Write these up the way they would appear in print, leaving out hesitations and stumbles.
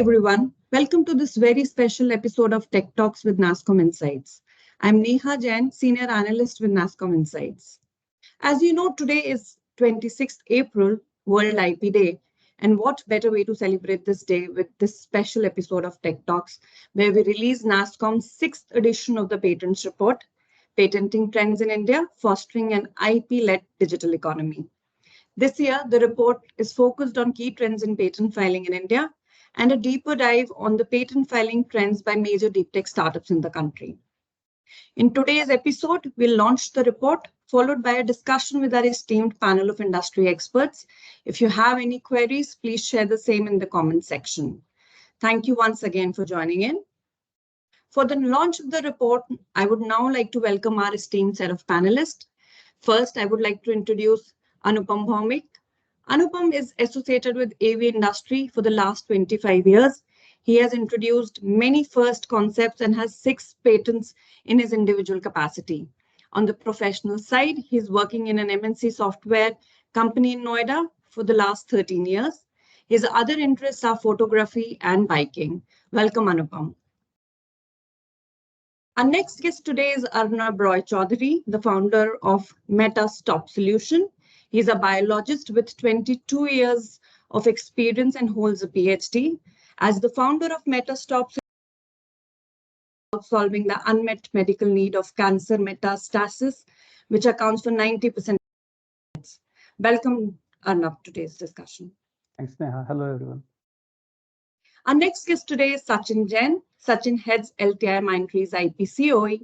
everyone. Welcome to this very special episode of Tech Talks with NASScom Insights. I'm Neha Jain, Senior Analyst with NASScom Insights. As you know, today is 26th April, World IP Day. And what better way to celebrate this day with this special episode of Tech Talks, where we release NASScom's 6th edition of the Patents Report, Patenting Trends in India, Fostering an IP-led Digital Economy. This year, the report is focused on key trends in patent filing in India and a deeper dive on the patent filing trends by major deep tech startups in the country. In today's episode, we'll launch the report, followed by a discussion with our esteemed panel of industry experts. If you have any queries, please share the same in the comment section. Thank you once again for joining in. For the launch of the report, I would now like to welcome our esteemed set of panelists. First, I would like to introduce Anupam Bhoumick. Anupam is associated with AV industry for the last 25 years. He has introduced many first concepts and has 6 patents in his individual capacity. On the professional side, he's working in an MNC software company in Noida for the last 13 years. His other interests are photography and biking. Welcome, Anupam. Our next guest today is Arnab Chowdhary, the founder of Mestastop solution. He's a biologist with 22 years of experience and holds a PhD. As the founder of Mestastop, solving the unmet medical need of cancer metastasis, which accounts for 90%. Welcome, Arnab, to today's discussion. Thanks, Neha. Hello, everyone. Our next guest today is Sachin Jain. Sachin heads LTI Mindtree's IP COE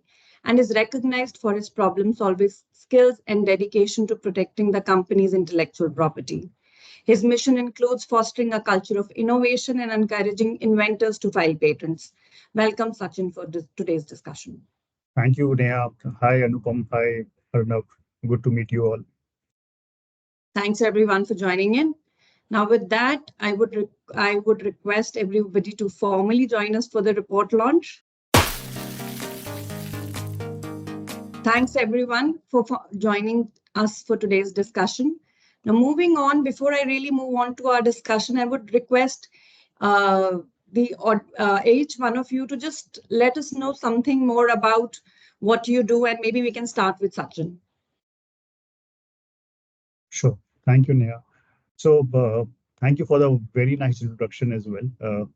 and is recognized for his problem-solving skills and dedication to protecting the company's intellectual property. His mission includes fostering a culture of innovation and encouraging inventors to file patents. Welcome, Sachin, for today's discussion. Thank you, Neha. Hi, Anupam. Hi, Arnab. Good to meet you all. Thanks, everyone, for joining in. Now, with that, I would request everybody to formally join us for the report launch. Thanks, everyone, for joining us for today's discussion. Now, moving on, before I really move on to our discussion, I would request each one of you to just let us know something more about what you do, and maybe we can start with Sachin. Sure. Thank you, Neha. So thank you for the very nice introduction as well.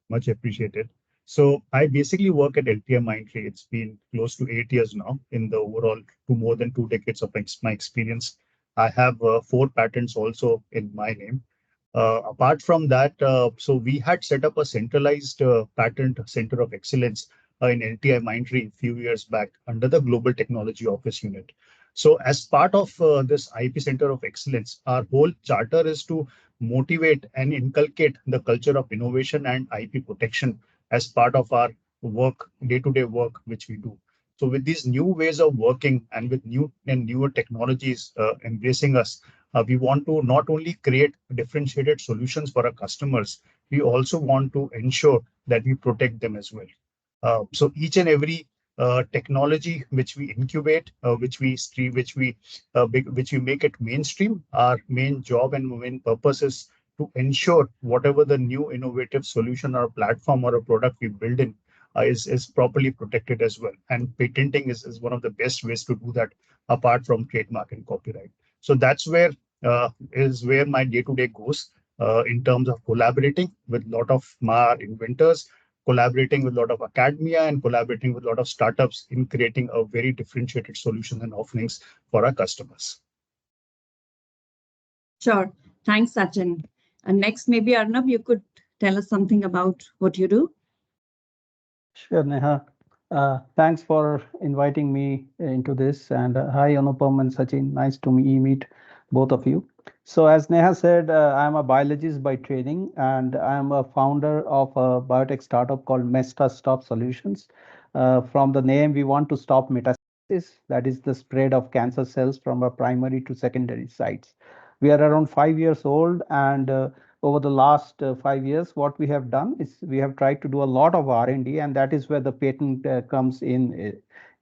Much appreciated. So I basically work at LTI Mindtree. It's been close to 8 years now in the overall more than 2 decades of my experience. I have 4 patents also in my name. Apart from that, so we had set up a centralized patent center of excellence in LTI Mindtree a few years back under the Global Technology Office unit. So as part of this IP Center of Excellence, our whole charter is to motivate and inculcate the culture of innovation and IP protection as part of our work, day-to-day work, which we do. So with these new ways of working and with new and newer technologies embracing us, we want to not only create differentiated solutions for our customers, we also want to ensure that we protect them as well. So each and every technology which we incubate, which we make it mainstream, our main job and main purpose is to ensure whatever the new innovative solution or platform or a product we build in is properly protected as well. And patenting is one of the best ways to do that, apart from trademark and copyright. So that's where my day-to-day goes in terms of collaborating with a lot of my inventors, collaborating with a lot of academia, and collaborating with a lot of startups in creating a very differentiated solutions and offerings for our customers. Sure. Thanks, Sachin. And next, maybe Arnab, you could tell us something about what you do. Sure, Neha. Thanks for inviting me into this. And hi, Anupam and Sachin. Nice to meet both of you. So as Neha said, I'm a biologist by training, and I'm a founder of a biotech startup called Mestastop Solutions. From the name, we want to stop metastasis, that is the spread of cancer cells from our primary to secondary sites. We are around 5 years old, and over the last 5 years, what we have done is we have tried to do a lot of R&D, and that is where the patent comes in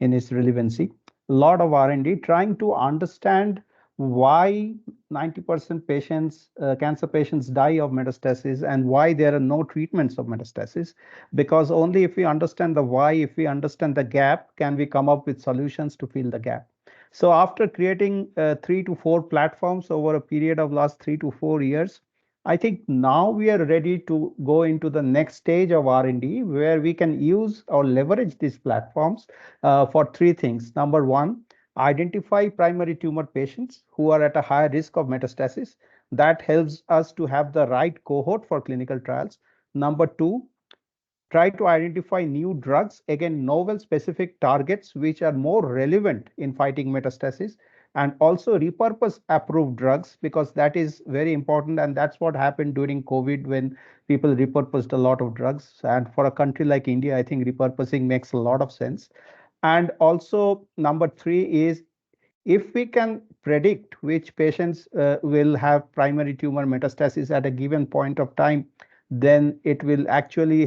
its relevancy. A lot of R&D trying to understand why 90% patients, cancer patients die of metastasis and why there are no treatments of metastasis. Because only if we understand the why, if we understand the gap, can we come up with solutions to fill the gap. So after creating 3 to 4 platforms over a period of last 3 to 4 years, I think now we are ready to go into the next stage of R&D where we can use or leverage these platforms for 3 things. Number one, identify primary tumor patients who are at a higher risk of metastasis. That helps us to have the right cohort for clinical trials. Number two, try to identify new drugs, again, novel specific targets which are more relevant in fighting metastasis, and also repurpose approved drugs because that is very important. And that's what happened during COVID when people repurposed a lot of drugs. And for a country like India, I think repurposing makes a lot of sense. And also, number three is if we can predict which patients will have primary tumor metastasis at a given point of time, then it will actually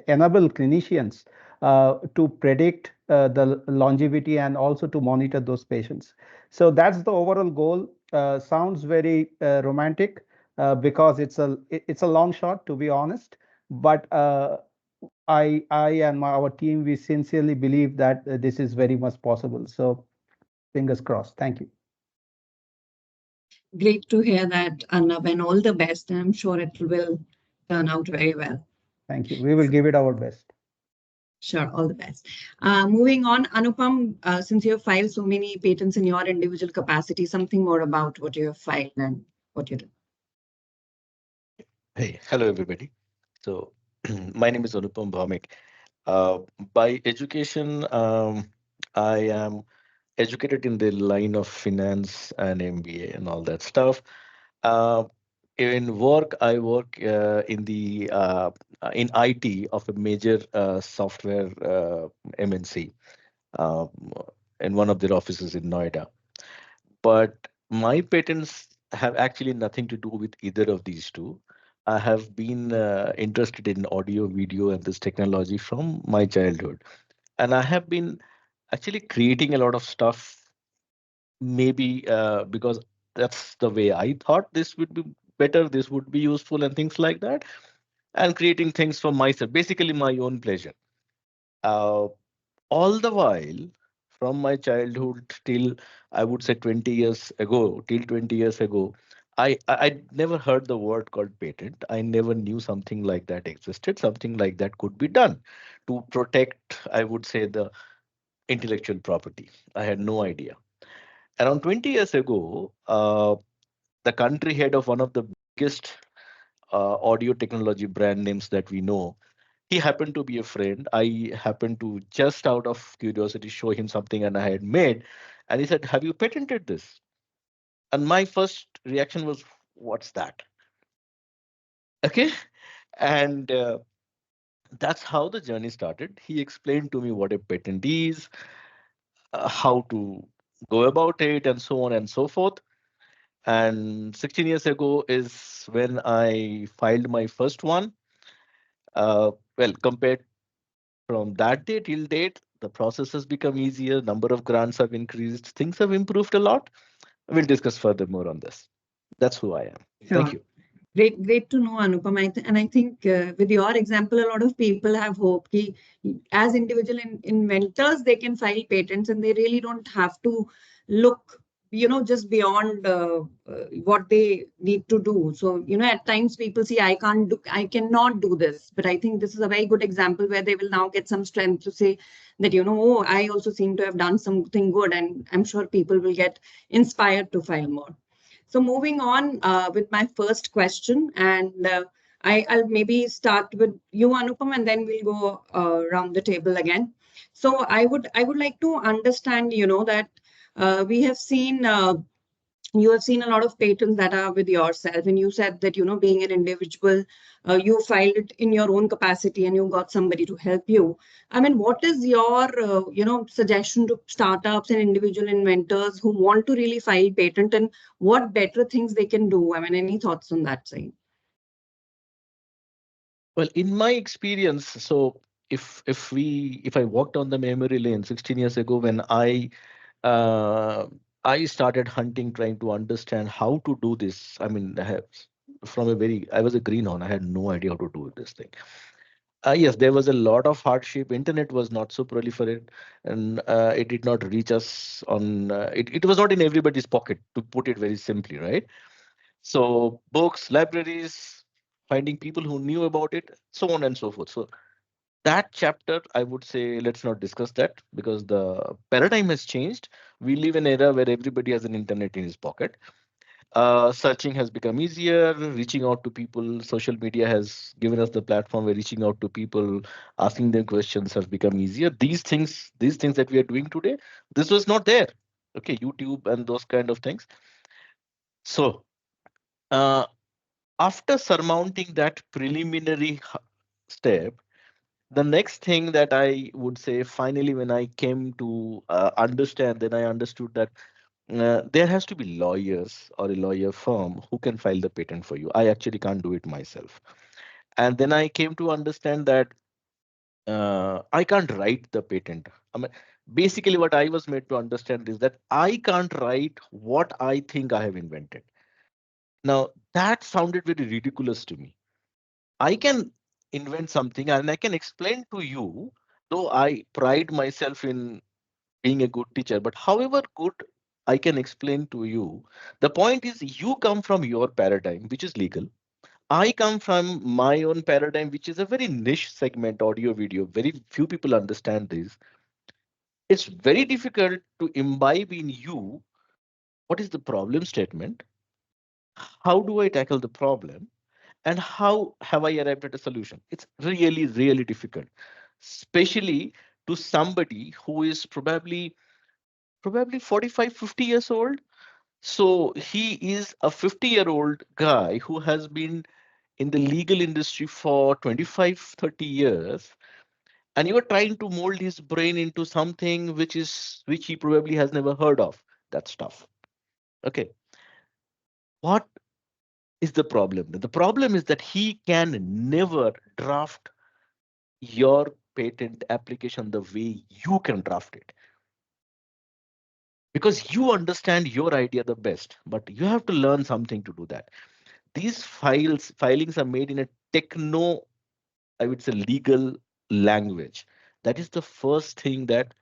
enable clinicians to predict the longevity and also to monitor those patients. So that's the overall goal. Sounds very romantic because it's a long shot, to be honest. But I and our team, we sincerely believe that this is very much possible. So fingers crossed. Thank you. Great to hear that, Arnab, and all the best. I'm sure it will turn out very well. Thank you. We will give it our best. Sure, all the best. Moving on, Anupam, since you have filed so many patents in your individual capacity, something more about what you have filed and what you do. Hey, hello everybody. So, my name is Anupam Bhoumick. Uh, by education, I am educated in the line of finance and MBA and all that stuff. Uh, in work, I work in IT of a major software MNC um, in one of their offices in Noida. But my patents have actually nothing to do with either of these two. I have been interested in audio, video, and this technology from my childhood. And I have been actually creating a lot of stuff, maybe because that's the way I thought this would be better, this would be useful, and things like that. And creating things for myself, basically my own pleasure. Uh, all the while, from my childhood till I would say 20 years ago, till 20 years ago, I never heard the word called patent. I never knew something like that existed, something like that could be done to protect, I would say, the intellectual property. I had no idea. Around 20 years ago, the country head of one of the biggest audio technology brand names that we know, he happened to be a friend. I happened to just out of curiosity show him something and I had made. And he said, "Have you patented this?" And my first reaction was, "What's that?" Okay. And that's how the journey started. He explained to me what a patent is, how to go about it, and so on and so forth. And 16 years ago is when I filed my first one. Well, compared from that day till date, the process has become easier, number of grants have increased, things have improved a lot. We'll discuss further more on this. That's who I am. Thank Sure. you. Great to know, Anupam. And I think with your example, a lot of people have hope that as individual inventors, they can file patents and they really don't have to look, just beyond what they need to do. So, at times people say, I cannot do this. But I think this is a very good example where they will now get some strength to say that, oh, I also seem to have done something good. And I'm sure people will get inspired to file more. So moving on with my first question, and I'll maybe start with you, Anupam, and then we'll go around the table again. So I would like to understand, that we have seen you have seen a lot of patents that are with yourself, and you said that being an individual, you filed it in your own capacity and you got somebody to help you. I mean, what is your suggestion to startups and individual inventors who want to really file patent, and what better things they can do? I mean, any thoughts on that side? Well, in my experience, so if I walked on the memory lane 16 years ago when I uh, I started hunting, trying to understand how to do this. I mean, I was a greenhorn. I had no idea how to do this thing. Yes, there was a lot of hardship. Internet was not so proliferate, and it did not reach us on. It was not in everybody's pocket, to put it very simply, right? So books, libraries, finding people who knew about it, so on and so forth. So that chapter, I would say, let's not discuss that because the paradigm has changed. We live in an era where everybody has an internet in his pocket. Searching has become easier, reaching out to people. Social media has given us the platform where reaching out to people, asking them questions has become easier. These things that we are doing today, this was not there. Okay, YouTube and those kind of things. So uh, after surmounting that preliminary step, the next thing that I would say, finally, when I came to understand, then I understood that there has to be lawyers or a lawyer firm who can file the patent for you. I actually can't do it myself. And then I came to understand that I can't write the patent. I mean, basically, what I was made to understand is that I can't write what I think I have invented. Now, that sounded very ridiculous to me. I can invent something and I can explain to you, though I pride myself in being a good teacher, but however good I can explain to you, the point is you come from your paradigm, which is legal. I come from my own paradigm, which is a very niche segment, audio video. Very few people understand this. It's very difficult to imbibe in you what is the problem statement, how do I tackle the problem, and how have I arrived at a solution. It's really, really difficult, especially to somebody who is probably 45, 50 years old. So he is a 50-year-old guy who has been in the legal industry for 25, 30 years, and you are trying to mold his brain into something which he probably has never heard of. That stuff. Okay. What is the problem? The problem is that he can never draft your patent application the way you can draft it because you understand your idea the best, but you have to learn something to do that. These filings are made in a techno, I would say, legal language. That is the first thing that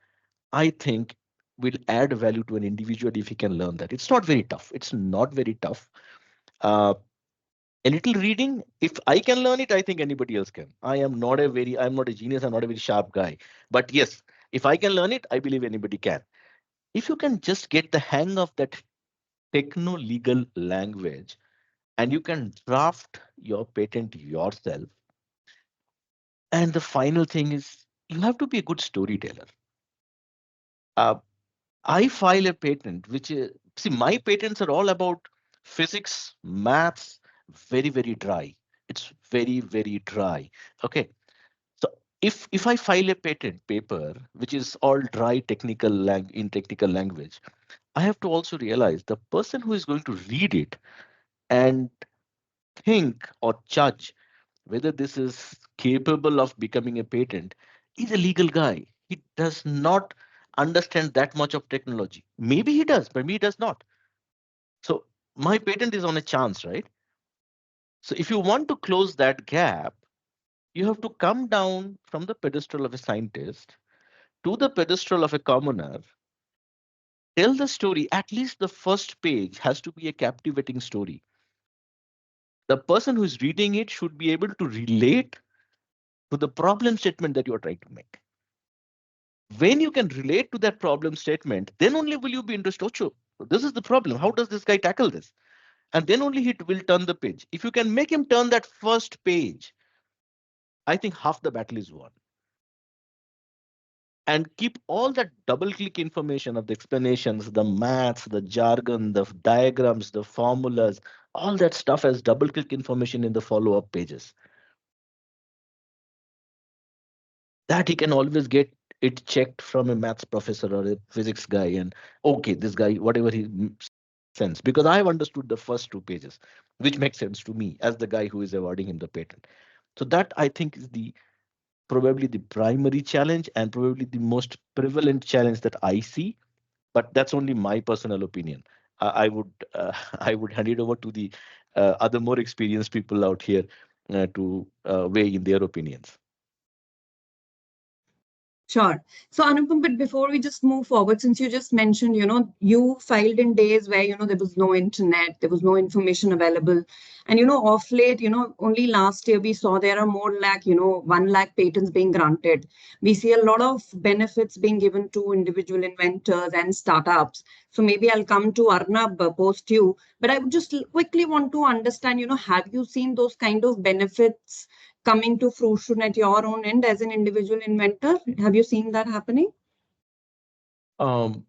I think will add value to an individual if he can learn that. It's not very tough. It's not very tough. Uh, a little reading, if I can learn it, I think anybody else can. I'm not a genius. I'm not a very sharp guy. But yes, if I can learn it, I believe anybody can. If you can just get the hang of that techno legal language and you can draft your patent yourself. And the final thing is you have to be a good storyteller. Uh, I file a patent, which is, see, my patents are all about physics, maths, very, very dry. It's very, very dry. Okay. So if I file a patent paper, which is all dry in technical language, I have to also realize the person who is going to read it and think or judge whether this is capable of becoming a patent is a legal guy. He does not understand that much of technology. Maybe he does, but me he does not. So my patent is on a chance, right? So if you want to close that gap, you have to come down from the pedestal of a scientist to the pedestal of a commoner, tell the story. At least the first page has to be a captivating story. The person who is reading it should be able to relate to the problem statement that you are trying to make. When you can relate to that problem statement, then only will you be interested. Oh, sure, this is the problem. How does this guy tackle this? And then only he will turn the page. If you can make him turn that first page, I think half the battle is won. And keep all that double click information of the explanations, the maths, the jargon, the diagrams, the formulas, all that stuff as double click information in the follow up pages. That he can always get it checked from a maths professor or a physics guy. And okay, this guy, whatever he says makes sense because I have understood the first two pages, which makes sense to me as the guy who is awarding him the patent. So that I think is the probably the primary challenge and probably the most prevalent challenge that I see but that's only my personal opinion. I would I would hand it over to the other more experienced people out here to weigh in their opinions. Sure. So, Anupam, but before we just move forward, since you just mentioned, you filed in days where, there was no internet, there was no information available. And, off late, only last year we saw there are more like, 1 lakh patents being granted. We see a lot of benefits being given to individual inventors and startups. So maybe I'll come to Arnab post you, but I would just quickly want to understand, have you seen those kind of benefits coming to fruition at your own end as an individual inventor? Have you seen that happening? Um,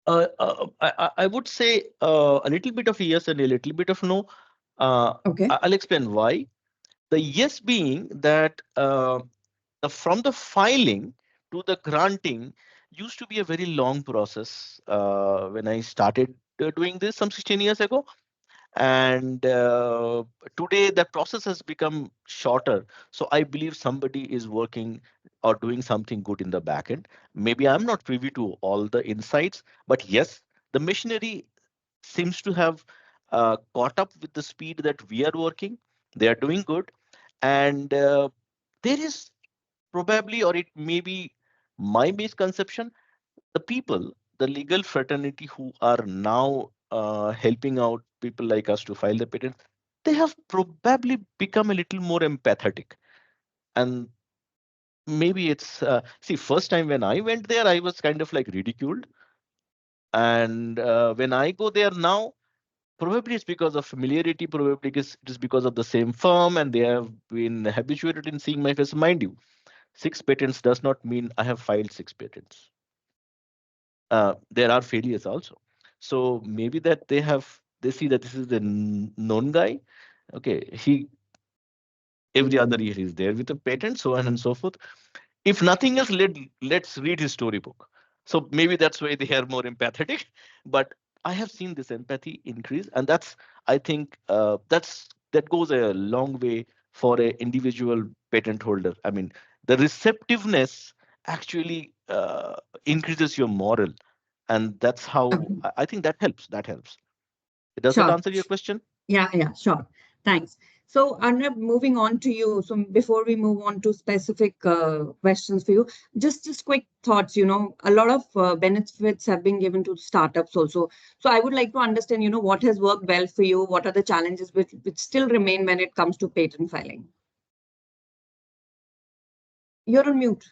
I would say a little bit of yes and a little bit of no. Okay. I'll explain why. The yes being that from the filing to the granting used to be a very long process when I started doing this some 16 years ago. And today the process has become shorter. So I believe somebody is working or doing something good in the back end. Maybe I'm not privy to all the insights, but yes, the machinery seems to have caught up with the speed that we are working. They are doing good. And there is probably, or it may be my misconception, the people, the legal fraternity who are now helping out people like us to file the patent, they have probably become a little more empathetic. And maybe it's, see, first time when I went there, I was kind of like ridiculed. And when I go there now, probably it's because of familiarity, probably it is because of the same firm and they have been habituated in seeing my face. Mind you, 6 patents does not mean I have filed 6 patents. There are failures also. So maybe that they see that this is the known guy. Okay, he every other year he's there with a patent, so on and so forth. If nothing else, let's read his storybook. So maybe that's why they are more empathetic. But I have seen this empathy increase, and that's I think that goes a long way for an individual patent holder. I mean, the receptiveness actually increases your moral, and that's how Okay. I think that helps. That helps. Does that Sure. answer your question? Yeah, sure. Thanks. So, Arnab, moving on to you. So, before we move on to specific questions for you, just quick thoughts. A lot of benefits have been given to startups also. So, I would like to understand, what has worked well for you. What are the challenges which still remain when it comes to patent filing? You're on mute.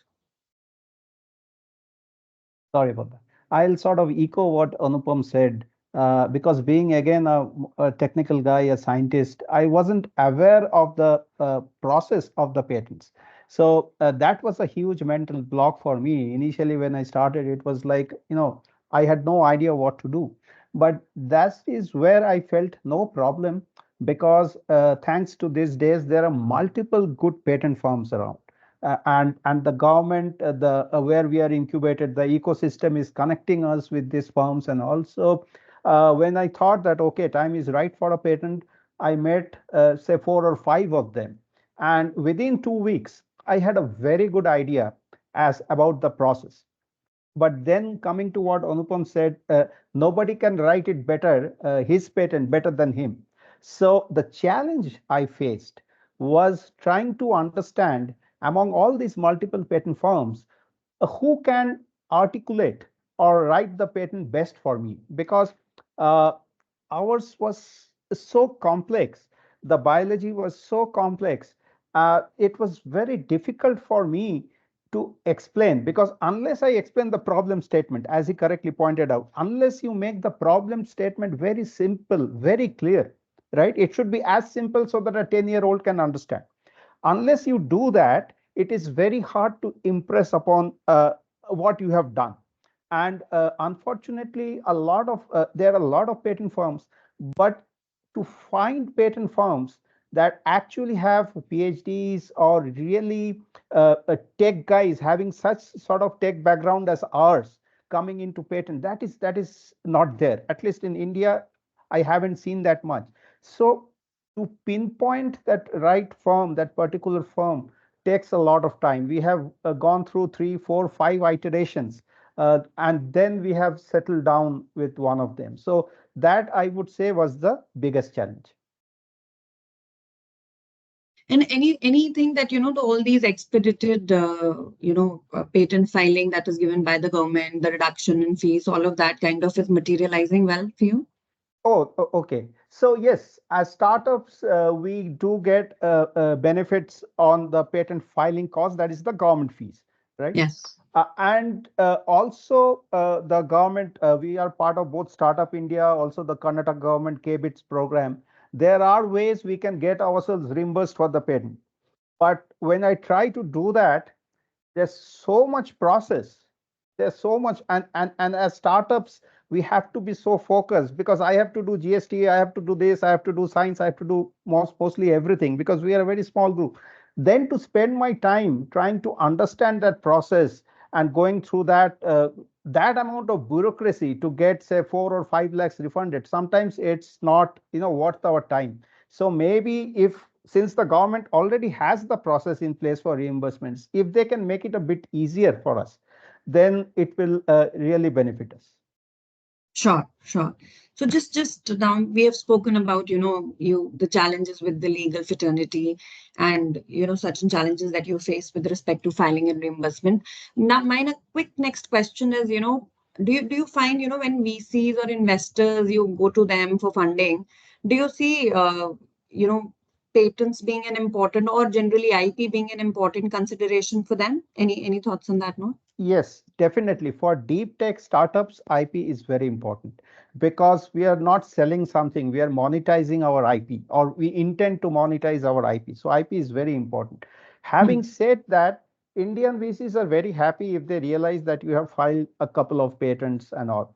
Sorry about that. I'll sort of echo what Anupam said, because being again a technical guy, a scientist, I wasn't aware of the process of the patents. So that was a huge mental block for me. Initially, when I started, it was like, I had no idea what to do. But that is where I felt no problem, because thanks to these days, there are multiple good patent firms around, and the government, the where we are incubated, the ecosystem is connecting us with these firms. And also, when I thought that okay, time is right for a patent, I met say 4 or 5 of them, and within 2 weeks I had a very good idea as about the process. But then coming to what Anupam said, nobody can write it better, his patent better than him. So the challenge I faced was trying to understand among all these multiple patent firms, who can articulate or write the patent best for me, because uh, ours was so complex, the biology was so complex, it was very difficult for me to explain, because unless I explain the problem statement, as he correctly pointed out, unless you make the problem statement very simple, very clear, right? It should be as simple so that a 10-year-old can understand. Unless you do that, it is very hard to impress upon what you have done. And unfortunately, there are a lot of patent firms, but to find patent firms that actually have PhDs or really tech guys having such sort of tech background as ours coming into patent, that is not there. At least in India, I haven't seen that much. So to pinpoint that right firm, that particular firm, takes a lot of time. We have gone through 3, 4, 5 iterations and then we have settled down with one of them. So that I would say was the biggest challenge. And anything that, all these expedited, patent filing that is given by the government, the reduction in fees, all of that kind of is materializing well for you? Oh, okay. So yes, as startups, we do get benefits on the patent filing cost, that is the government fees, right? Yes. And also the government, we are part of both Startup India, also the Karnataka government KBITS program. There are ways we can get ourselves reimbursed for the patent. But when I try to do that, there's so much process, there's so much, and as startups we have to be so focused, because I have to do GST, I have to do this, I have to do science, I have to do mostly everything, because we are a very small group. Then to spend my time trying to understand that process and going through that amount of bureaucracy to get say 4 or 5 lakhs refunded, sometimes it's not worth our time. So maybe if, since the government already has the process in place for reimbursements, if they can make it a bit easier for us, then it will really benefit us. Sure, sure. So just now we have spoken about, the challenges with the legal fraternity and, certain challenges that you face with respect to filing and reimbursement. Now, mine a quick next question is, do you find, when VCs or investors, you go to them for funding, do you see, you know, patents being an important or generally IP being an important consideration for them? Any thoughts on that note? Yes, definitely. For deep tech startups, IP is very important, because we are not selling something, we are monetizing our IP, or we intend to monetize our IP. So IP is very important. Hmm. Having said that, Indian VCs are very happy if they realize that you have filed a couple of patents and all.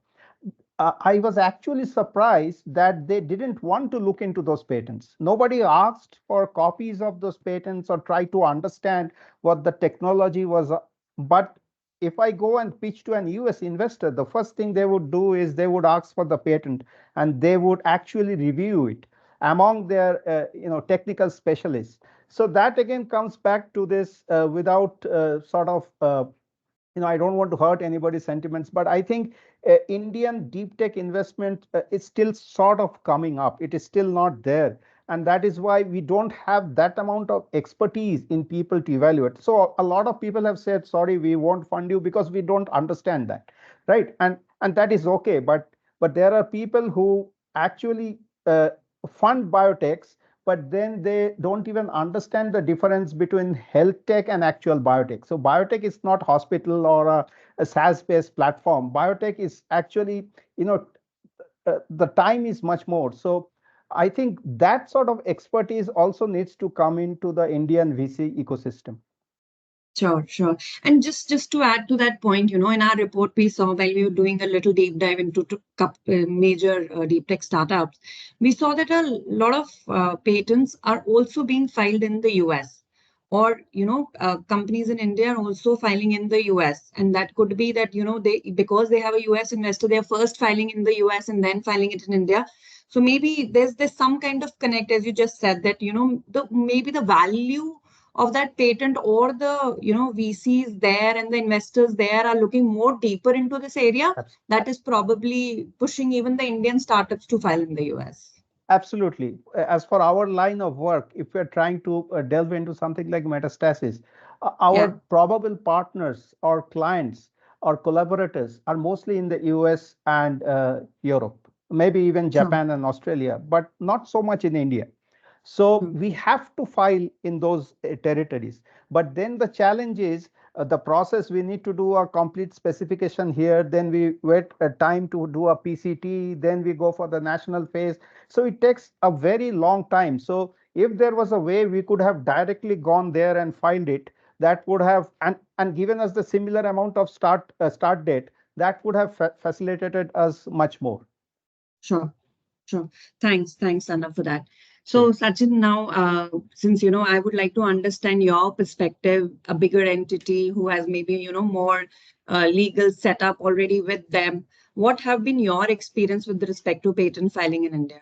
I was actually surprised that they didn't want to look into those patents. Nobody asked for copies of those patents or try to understand what the technology was. But if I go and pitch to an US investor, the first thing they would do is they would ask for the patent, and they would actually review it among their technical specialists. So that again comes back to this without I don't want to hurt anybody's sentiments, but I think Indian deep tech investment is still sort of coming up. It is still not there. And that is why we don't have that amount of expertise in people to evaluate. So a lot of people have said, sorry, we won't fund you because we don't understand that. Right. And that is okay. But there are people who actually fund biotechs, but then they don't even understand the difference between health tech and actual biotech. So biotech is not hospital or a SaaS-based platform. Biotech is actually, the time is much more. So I think that sort of expertise also needs to come into the Indian VC ecosystem. Sure, sure. And just to add to that point, in our report we saw while we were doing a little deep dive into major deep tech startups, we saw that a lot of patents are also being filed in the US, or companies in India are also filing in the US, and that could be that they, because they have a US investor, they are first filing in the US and then filing it in India. So maybe there's some kind of connect, as you just said, that the maybe the value of that patent, or the VCs there and the investors there are looking more deeper into this area, that is probably pushing even the Indian startups to file in the US. Absolutely. As for our line of work, if we're trying to delve into something like metastasis, Yeah. our probable partners or clients or collaborators are mostly in the US and Europe, maybe even Sure. Japan and Australia, but not so much in India. So Hmm. we have to file in those territories. But then the challenge is the process. We need to do a complete specification here. Then we wait a time to do a PCT. Then we go for the national phase. So it takes a very long time. So if there was a way we could have directly gone there and filed it, that would have and given us the similar amount of start date, that would have facilitated us much more. Sure. Sure. Thanks, Anna, for that. Sure. So, Sachin, now, since, I would like to understand your perspective, a bigger entity who has maybe, more legal setup already with them. What have been your experience with respect to patent filing in India?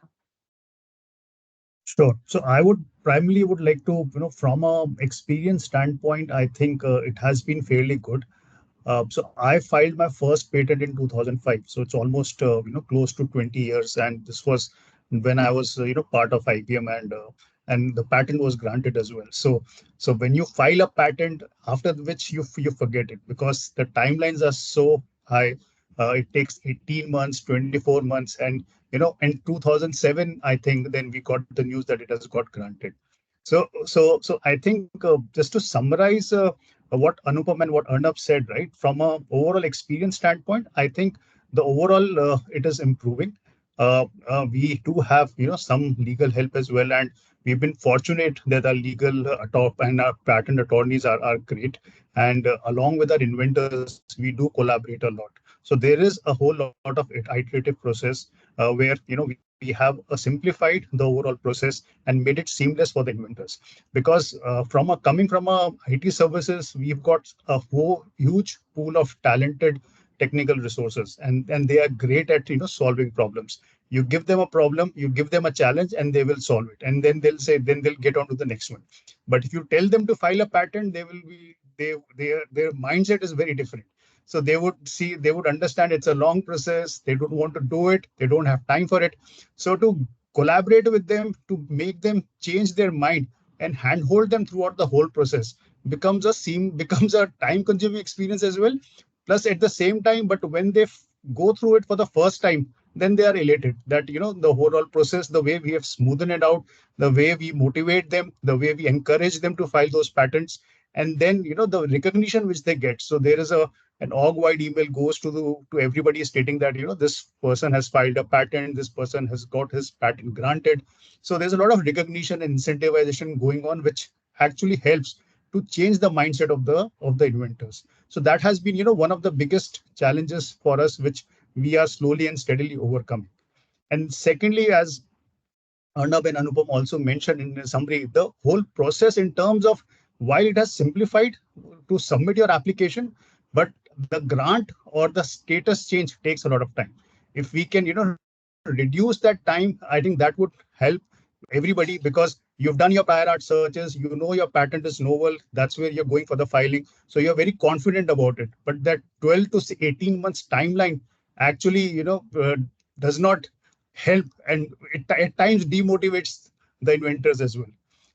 Sure. So I would primarily like to, from a experience standpoint, I think it has been fairly good. So I filed my first patent in 2005. So it's almost close to 20 years, and this was when I was part of IBM, and the patent was granted as well. So when you file a patent, after which you forget it because the timelines are so high. It takes 18 months, 24 months, and in 2007, I think then we got the news that it has got granted. So I think just to summarize what Anupam and what Arnab said, right? From a overall experience standpoint, I think the overall it is improving. We do have some legal help as well, and we've been fortunate that our legal top and our patent attorneys are great, and along with our inventors, we do collaborate a lot. So there is a whole lot of iterative process where we have simplified the overall process and made it seamless for the inventors because coming from a IT services, we've got a whole huge pool of talented technical resources, and they are great at solving problems. You give them a problem, you give them a challenge, and they will solve it, and then they'll get on to the next one. But if you tell them to file a patent, they will be their mindset is very different. So they would understand it's a long process, they don't want to do it, they don't have time for it. So to collaborate with them, to make them change their mind and handhold them throughout the whole process becomes a time consuming experience as well. Plus at the same time, but when they go through it for the first time, then they are elated that the overall process, the way we have smoothened it out, the way we motivate them, the way we encourage them to file those patents, and then the recognition which they get. So there is an org-wide email goes to everybody stating that this person has filed a patent, this person has got his patent granted. So there's a lot of recognition and incentivization going on, which actually helps to change the mindset of the inventors. So that has been one of the biggest challenges for us, which we are slowly and steadily overcoming. And secondly, as Arnab and Anupam also mentioned in a summary, the whole process in terms of while it has simplified to submit your application, but the grant or the status change takes a lot of time. If we can, reduce that time, I think that would help everybody because you've done your prior art searches, your patent is novel, that's where you're going for the filing. So you're very confident about it. But that 12 to 18 months timeline actually, does not help, and it at times demotivates the inventors as well.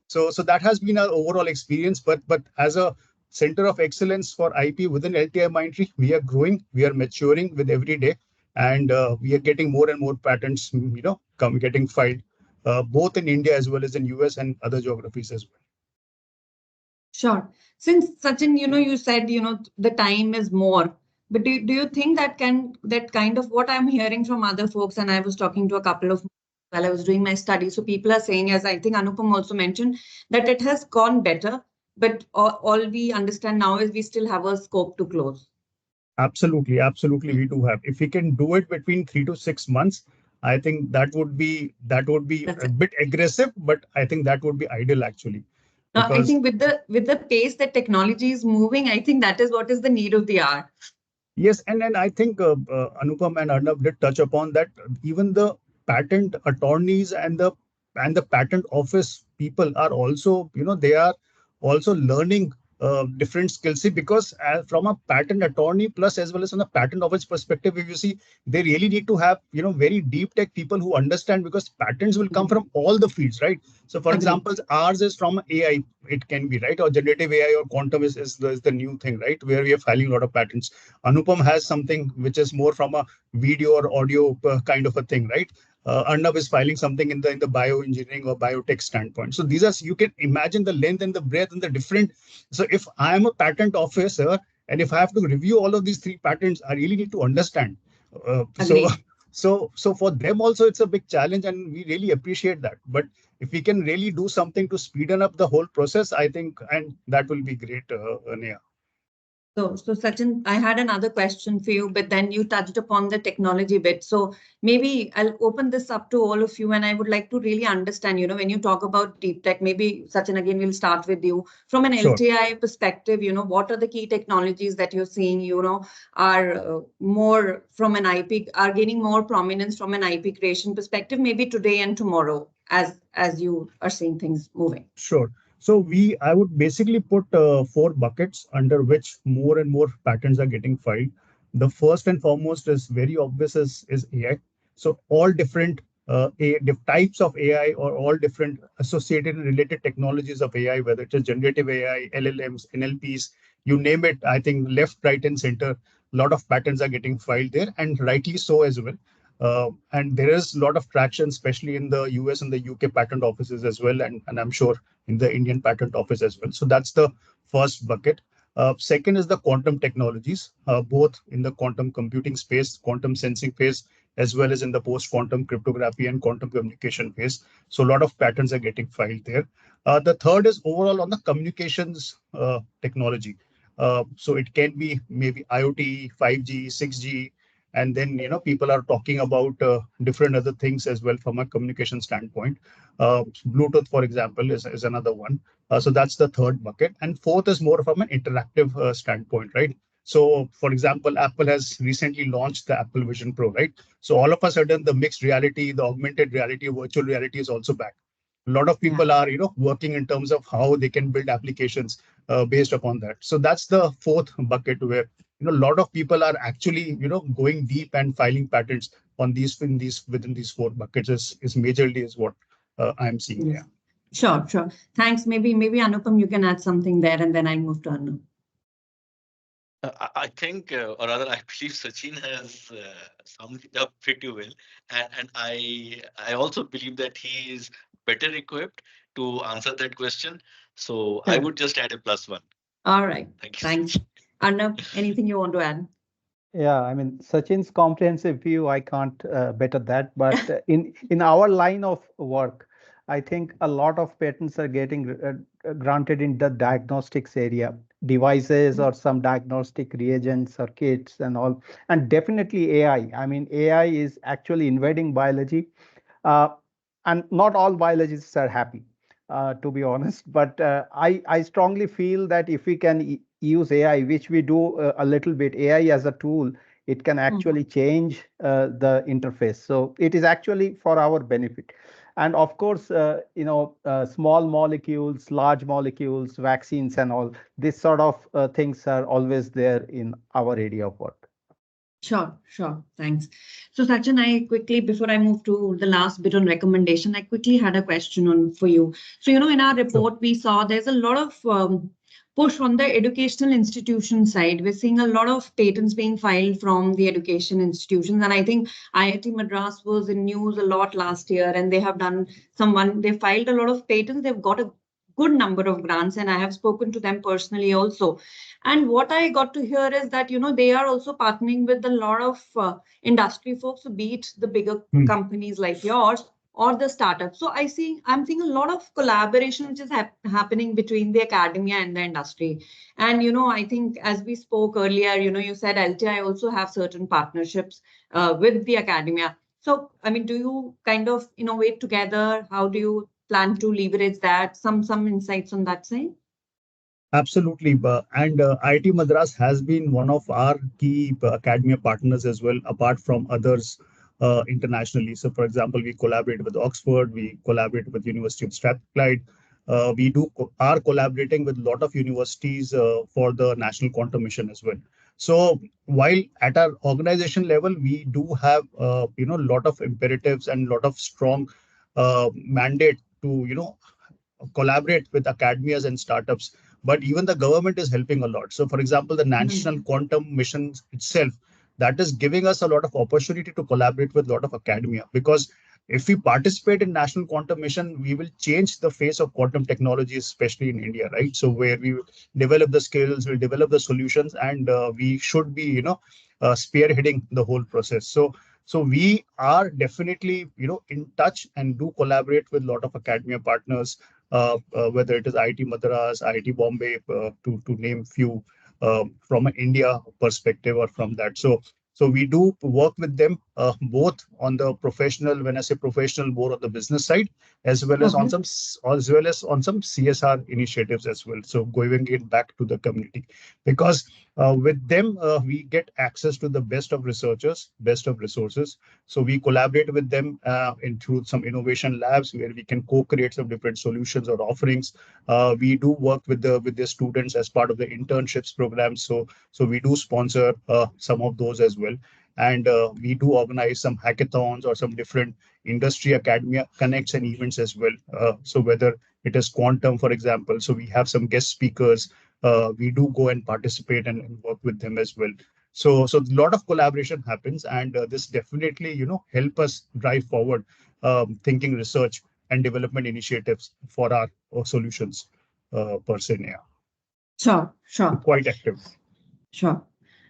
So that has been our overall experience. But as a center of excellence for IP within LTI Mindtree, we are growing, we are maturing with every day, and we are getting more and more patents, getting filed, both in India as well as in US and other geographies as well. Sure. Since Sachin, you said, the time is more, but do you think that kind of what I'm hearing from other folks, and I was talking to a couple of while I was doing my study. So people are saying, as I think Anupam also mentioned, that it has gone better, but all we understand now is we still have a scope to close. Absolutely, we do have. If we can do it between 3 to 6 months, I think that would be That's a it. bit aggressive, but I think that would be ideal actually, I because think with the pace that technology is moving, I think that is what is the need of the hour. yes, and I think Anupam and Arnab did touch upon that. Even the patent attorneys and the patent office people are also, they are also learning different skills. See, because from a patent attorney plus as well as from the patent office perspective, if you see, they really need to have very deep tech people who understand, because patents will come Mhm. from all the fields, right? So, for Agree. example, ours is from AI. It can be right, or generative AI or quantum is the new thing, right? Where we are filing a lot of patents. Anupam has something which is more from a video or audio kind of a thing, right? Arnab is filing something in the bioengineering or biotech standpoint. So these are, you can imagine the length and the breadth and the different. So if I am a patent officer and if I have to review all of these three patents, I really need to understand. So Agree. so for them also it's a big challenge, and we really appreciate that. But if we can really do something to speeden up the whole process, I think, and that will be great, Neha. So Sachin, I had another question for you, but then you touched upon the technology bit. So maybe I'll open this up to all of you, and I would like to really understand, when you talk about deep tech, maybe Sachin, again, we'll start with you. From an Sure. LTI perspective, what are the key technologies that you're seeing, are more from an IP, are gaining more prominence from an IP creation perspective, maybe today and tomorrow, as you are seeing things moving? Sure. So I would basically put four buckets under which more and more patents are getting filed. The first and foremost is very obvious is AI. So all different types of AI or all different associated and related technologies of AI, whether it is generative AI, LLMs, NLPs, you name it. I think left, right, and center, a lot of patents are getting filed there, and rightly so as well. And there is a lot of traction, especially in the US and the UK patent offices as well, and I'm sure in the Indian patent office as well. So that's the first bucket. Second is the quantum technologies, both in the quantum computing space, quantum sensing phase, as well as in the post-quantum cryptography and quantum communication phase. So a lot of patents are getting filed there. The third is overall on the communications technology. So it can be maybe IoT, 5G, 6G, and then people are talking about different other things as well from a communication standpoint. Bluetooth, for example, is another one. So that's the third bucket. And fourth is more from an interactive standpoint, right? So, for example, Apple has recently launched the Apple Vision Pro, right? So all of a sudden, the mixed reality, the augmented reality, virtual reality is also back. A lot of Yeah. people are, working in terms of how they can build applications based upon that. So that's the fourth bucket where a lot of people are actually going deep and filing patents on within these four buckets is majorly is what I'm seeing. Yes. Yeah. Sure, sure. Thanks. Maybe Anupam, you can add something there, and then I'll move to Arnab. I think, or rather, I believe Sachin has summed it up pretty well, and I also believe that he is better equipped to answer that question. So I Sure. would just add a +1. All right. Thank you, Thanks. Sachin. Arnab, anything you want to add? Yeah, I mean, Sachin's comprehensive view, I can't better that. But in our line of work, I think a lot of patents are getting granted in the diagnostics area, devices or some diagnostic reagents or kits and all, and definitely AI. I mean, AI is actually invading biology, uh, and not all biologists are happy, to be honest. But I strongly feel that if we can use AI, which we do a little bit, AI as a tool, it can Mhm. actually change the interface. So it is actually for our benefit. And of course, small molecules, large molecules, vaccines, and all this sort of things are always there in our area of work. Sure, sure. Thanks. So, Sachin, before I move to the last bit on recommendation, I quickly had a question on for you. So, in our So report, we saw there's a lot of push on the educational institution side. We're seeing a lot of patents being filed from the education institutions. And I think IIT Madras was in news a lot last year, and they have done they filed a lot of patents. They've got a good number of grants, and I have spoken to them personally also. And what I got to hear is that, they are also partnering with a lot of industry folks, so be it the bigger hmm, companies like yours or the startups. So I'm seeing a lot of collaboration which is happening between the academia and the industry. And, I think as we spoke earlier, you said LTI also have certain partnerships with the academia. So, I mean, do you kind of innovate together? How do you plan to leverage that? Some insights on that side? absolutely. And IIT Madras has been one of our key academia partners as well, apart from others internationally. So, for example, we collaborate with Oxford, we collaborate with University of Strathclyde. Are collaborating with a lot of universities for the National Quantum Mission as well. So, while at our organization level, we do have a lot of imperatives and a lot of strong mandate to collaborate with academias and startups, but even the government is helping a lot. So, for example, the National Mhm. Quantum Mission itself, that is giving us a lot of opportunity to collaborate with a lot of academia, because if we participate in National Quantum Mission, we will change the face of quantum technology, especially in India, right? So, where we develop the skills, we'll develop the solutions, and we should be, spearheading the whole process. So we are definitely, in touch and do collaborate with a lot of academia partners, whether it is IIT Madras, IIT Bombay, to name few from an India perspective or from that. So So we do work with them both on the professional, when I say professional, more on the business side, as well as on Okay. some as well as on some CSR initiatives as well. So going it back to the community, because with them we get access to the best of researchers, best of resources. So we collaborate with them in through some innovation labs where we can co-create some different solutions or offerings. We do work with the students as part of the internships program. So we do sponsor some of those as well. And we do organize some hackathons or some different industry academia connects and events as well. So whether it is quantum, for example, so we have some guest speakers. We do go and participate and work with them as well. So a lot of collaboration happens, and this definitely, help us drive forward thinking research and development initiatives for our solutions per se. Yeah, Sure, sure. quite active. Sure.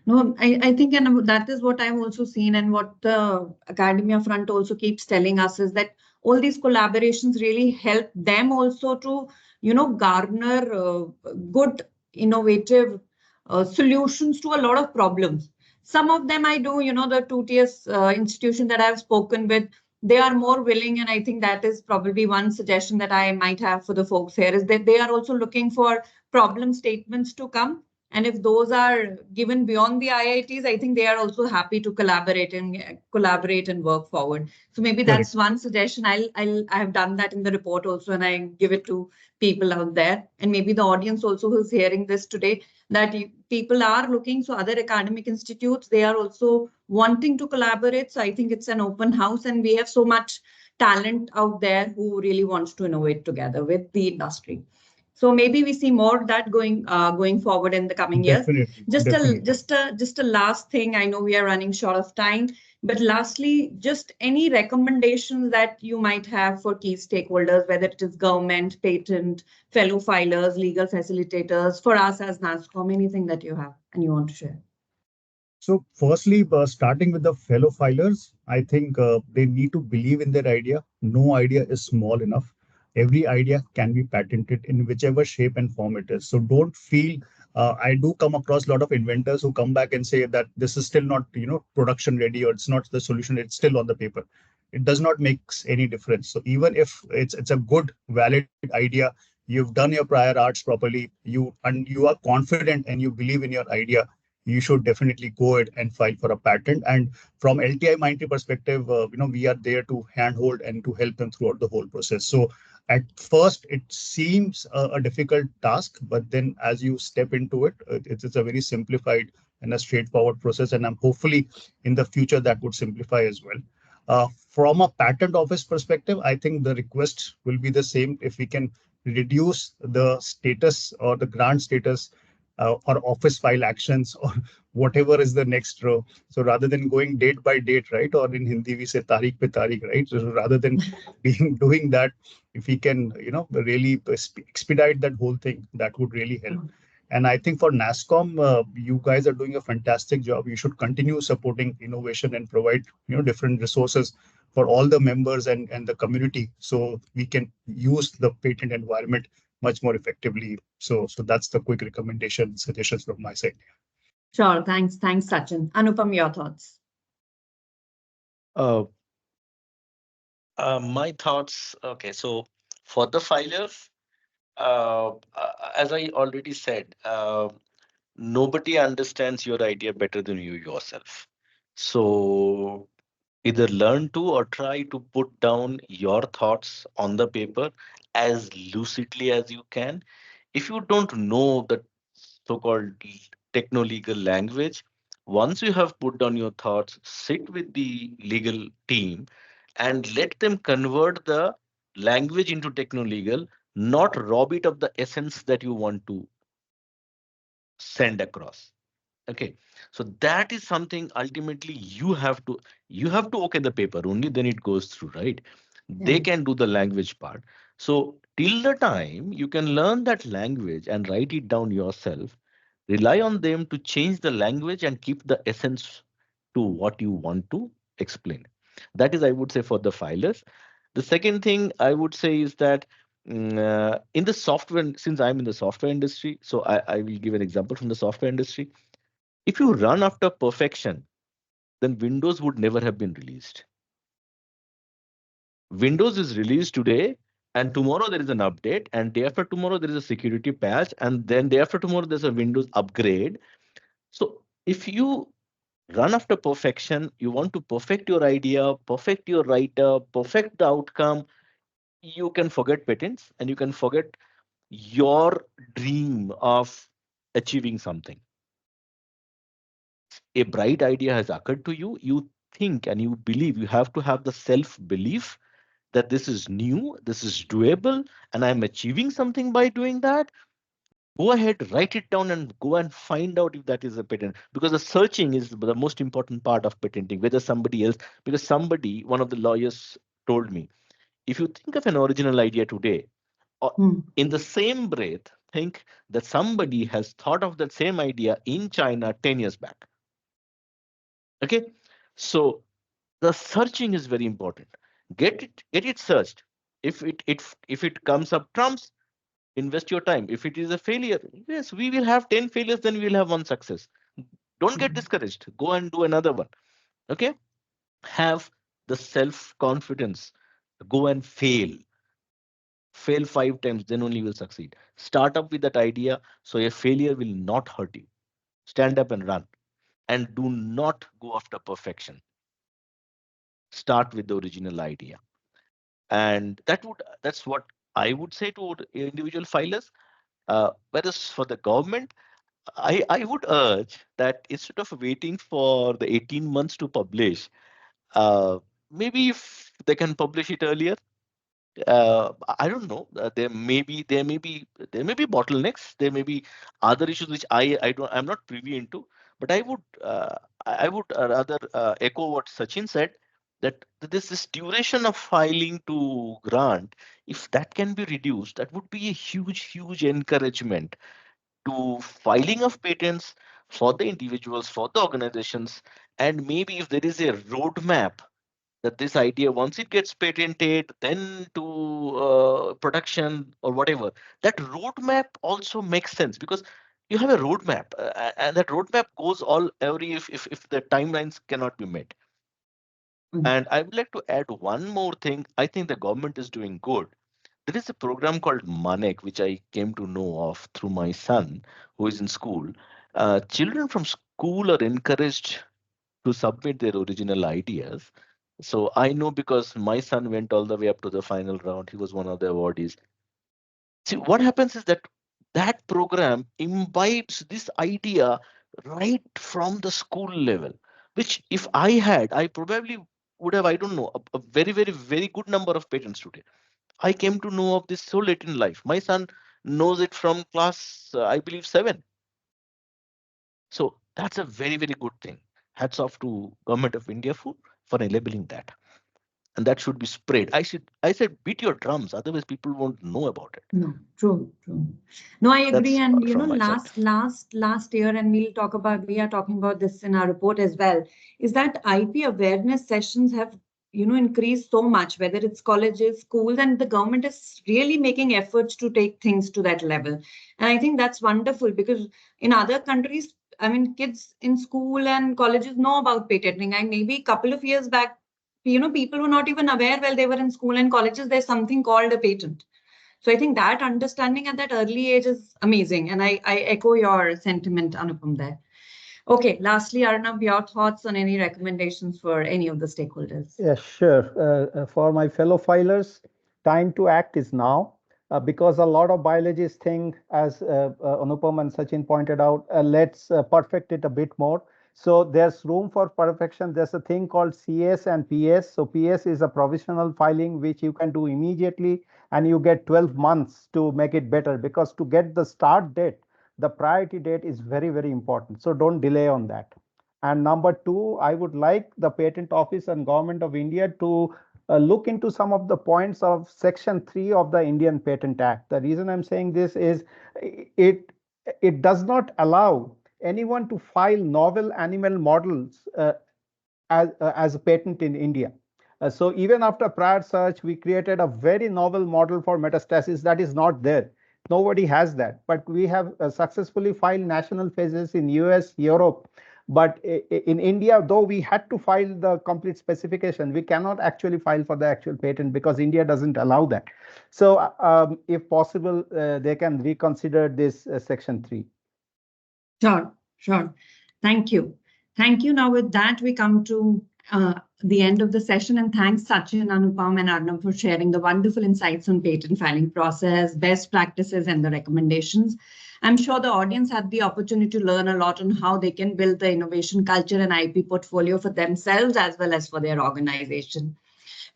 No, I think, and that is what I've also seen, and what the academia front also keeps telling us is that all these collaborations really help them also to, garner good, innovative solutions to a lot of problems. Some of them I do, the 2TS institution that I've spoken with, they are more willing, and I think that is probably one suggestion that I might have for the folks here is that they are also looking for problem statements to come, and if those are given beyond the IITs, I think they are also happy to collaborate and work forward. So maybe Correct. that's one suggestion. I have done that in the report also, and I give it to people out there, and maybe the audience also who's hearing this today, that people are looking. So other academic institutes, they are also wanting to collaborate. So I think it's an open house, and we have so much talent out there who really wants to innovate together with the industry. So maybe we see more of that going forward in the coming years. Definitely, Just a definitely. just a just a last thing. I know we are running short of time, but lastly, just any recommendations that you might have for key stakeholders, whether it is government, patent, fellow filers, legal facilitators, for us as NASCOM, anything that you have and you want to share. So, firstly, starting with the fellow filers, I think they need to believe in their idea. No idea is small enough. Every idea can be patented in whichever shape and form it is. So, don't feel. I do come across a lot of inventors who come back and say that this is still not, production ready, or it's not the solution. It's still on the paper. It does not make any difference. So, even if it's a good, valid idea, you've done your prior arts properly, you are confident and you believe in your idea, you should definitely go ahead and file for a patent. And from LTI Mindtree perspective, we are there to handhold and to help them throughout the whole process. So at first, it seems a difficult task, but then as you step into it, it's a very simplified and a straightforward process. And I'm hopefully in the future that would simplify as well. From a patent office perspective, I think the request will be the same. If we can reduce the status or the grant status or office file actions or whatever is the next row. So rather than going date by date, right? Or in Hindi we say tarik pe tarik, right? So rather than being doing that, if we can, really expedite that whole thing, that would really help. And I think for NASCOM, you guys are doing a fantastic job. You should continue supporting innovation and provide, different resources for all the members and the community, so we can use the patent environment much more effectively. So that's the quick recommendation, suggestions from my side. Sure. Thanks, Sachin. Anupam, your thoughts. Uh, my thoughts. Okay, so for the filers, as I already said, nobody understands your idea better than you yourself. So either learn to or try to put down your thoughts on the paper as lucidly as you can. If you don't know the so-called techno-legal language, once you have put down your thoughts, sit with the legal team and let them convert the language into techno-legal, not rob it of the essence that you want to send across. Okay, so that is something ultimately you have to okay the paper, only then it goes through, right? Yeah. They can do the language part. So till the time you can learn that language and write it down yourself, rely on them to change the language and keep the essence to what you want to explain. That is, I would say, for the filers. The second thing I would say is that in the software, since I'm in the software industry, so I will give an example from the software industry. If you run after perfection, then Windows would never have been released. Windows is released today, and tomorrow there is an update, and day after tomorrow there is a security patch, and then day after tomorrow there's a Windows upgrade. So if you run after perfection, you want to perfect your idea, perfect your write-up, perfect the outcome, you can forget patents and you can forget your dream of achieving something. A bright idea has occurred to you, you think and you believe, you have to have the self belief that this is new, this is doable, and I'm achieving something by doing that. Go ahead, write it down, and go and find out if that is a patent. Because the searching is the most important part of patenting, whether somebody else, because somebody, one of the lawyers told me, if you think of an original idea today, or Hmm. in the same breath, think that somebody has thought of that same idea in China 10 years back. Okay. So the searching is very important. Get it searched. If it comes up trumps, invest your time. If it is a failure, yes, we will have 10 failures, then we will have one success. Don't get discouraged. Go and do another one. Okay. Have the self confidence. Go and fail. Fail 5 times, then only you will succeed. Start up with that idea so a failure will not hurt you. Stand up and run. And do not go after perfection. Start with the original idea. And that's what I would say to individual filers. Whereas for the government, I would urge that instead of waiting for the 18 months to publish, uh, maybe if they can publish it earlier, I don't know. There may be bottlenecks. There may be other issues which I'm not privy into. But I would rather echo what Sachin said, that this duration of filing to grant, if that can be reduced, that would be a huge encouragement to filing of patents for the individuals, for the organizations, and maybe if there is a roadmap that this idea, once it gets patented, then to production or whatever, that roadmap also makes sense, because you have a roadmap, and that roadmap goes all every if the timelines cannot be met. Hmm. And I would like to add one more thing. I think the government is doing good. There is a program called Manek, which I came to know of through my son, who is in school. Children from school are encouraged to submit their original ideas. So I know because my son went all the way up to the final round. He was one of the awardees. See, what happens is that that program imbibes this idea right from the school level, which if I had, I probably would have, I don't know, a very good number of patents today. I came to know of this so late in life. My son knows it from class, I believe, 7. So that's a very good thing. Hats off to Government of India for enabling that. And that should be spread. I said beat your drums, otherwise people won't know about it. No, true, true. No, I agree. That's And from my side. last year, and we are talking about this in our report as well, is that IP awareness sessions have, increased so much, whether it's colleges, schools, and the government is really making efforts to take things to that level. And I think that's wonderful because in other countries, I mean, kids in school and colleges know about patenting. And maybe a couple of years back, people were not even aware while they were in school and colleges, there's something called a patent. So I think that understanding at that early age is amazing. And I echo your sentiment, Anupam, there. Okay, lastly, Arnab, your thoughts on any recommendations for any of the stakeholders? Yeah, sure. For my fellow filers, time to act is now, because a lot of biologists think, as Anupam and Sachin pointed out, let's perfect it a bit more. So there's room for perfection. There's a thing called CS and PS. So PS is a provisional filing which you can do immediately, and you get 12 months to make it better, because to get the start date, the priority date is very important. So don't delay on that. And number two, I would like the Patent Office and Government of India to look into some of the points of Section 3 of the Indian Patent Act. The reason I'm saying this is it it does not allow anyone to file novel animal models as a patent in India. So even after prior search, we created a very novel model for metastasis that is not there. Nobody has that, but we have successfully filed national phases in US, Europe. But in India, though we had to file the complete specification, we cannot actually file for the actual patent because India doesn't allow that. So if possible, they can reconsider this section 3. Sure, sure. Thank you. Thank you. Now with that, we come to the end of the session, and thanks Sachin, Anupam and Arnab for sharing the wonderful insights on patent filing process, best practices and the recommendations. I'm sure the audience had the opportunity to learn a lot on how they can build the innovation culture and IP portfolio for themselves as well as for their organization.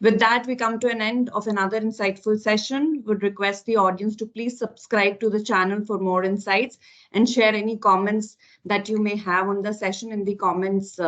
With that, we come to an end of another insightful session. Would request the audience to please subscribe to the channel for more insights and share any comments that you may have on the session in the comments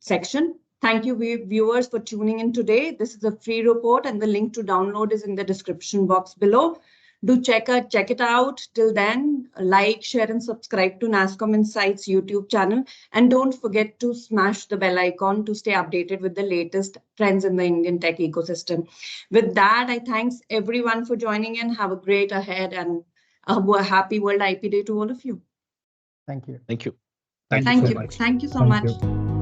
section. Thank you, viewers, for tuning in today. This is a free report and the link to download is in the description box below. Do check it out. Till then, like, share, and subscribe to NASSCOM Insights YouTube channel. And don't forget to smash the bell icon to stay updated with the latest trends in the Indian tech ecosystem. With that, I thanks everyone for joining in. Have a great ahead and a happy World IP Day to all of you. Thank you. Thank you. Thank you Thank so you. much. Thank you so Thank much. you.